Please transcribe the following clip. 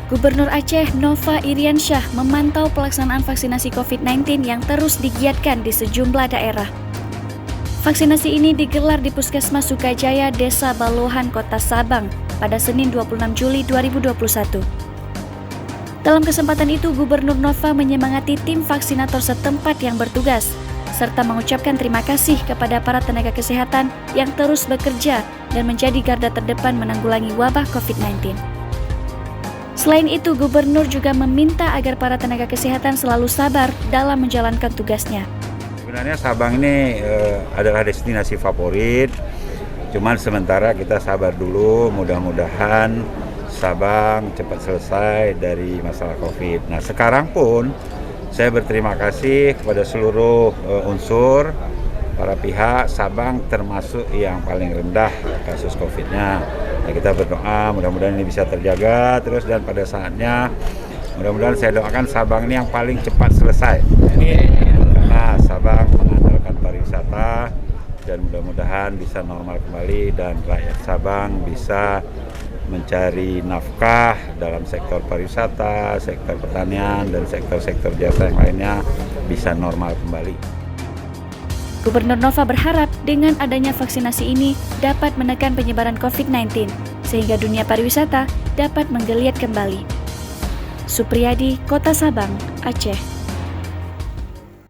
Gubernur Aceh Nova Iriansyah memantau pelaksanaan vaksinasi COVID-19 yang terus digiatkan di sejumlah daerah. Vaksinasi ini digelar di Puskesmas Sukajaya, Desa Balohan, Kota Sabang pada Senin 26 Juli 2021. Dalam kesempatan itu, Gubernur Nova menyemangati tim vaksinator setempat yang bertugas, serta mengucapkan terima kasih kepada para tenaga kesehatan yang terus bekerja dan menjadi garda terdepan menanggulangi wabah COVID-19. Selain itu, Gubernur juga meminta agar para tenaga kesehatan selalu sabar dalam menjalankan tugasnya. Sebenarnya Sabang ini adalah destinasi favorit, cuman sementara kita sabar dulu, mudah-mudahan Sabang cepat selesai dari masalah COVID. Nah, sekarang pun saya berterima kasih kepada seluruh unsur, para pihak. Sabang termasuk yang paling rendah kasus COVID-nya. Nah, kita berdoa mudah-mudahan ini bisa terjaga terus, dan pada saatnya mudah-mudahan saya doakan Sabang ini yang paling cepat selesai. Karena Sabang mengandalkan pariwisata dan mudah-mudahan bisa normal kembali dan rakyat Sabang bisa mencari nafkah dalam sektor pariwisata, sektor pertanian, dan sektor-sektor jasa yang lainnya bisa normal kembali. Gubernur Nova berharap dengan adanya vaksinasi ini dapat menekan penyebaran COVID-19, sehingga dunia pariwisata dapat menggeliat kembali. Supriyadi, Kota Sabang, Aceh.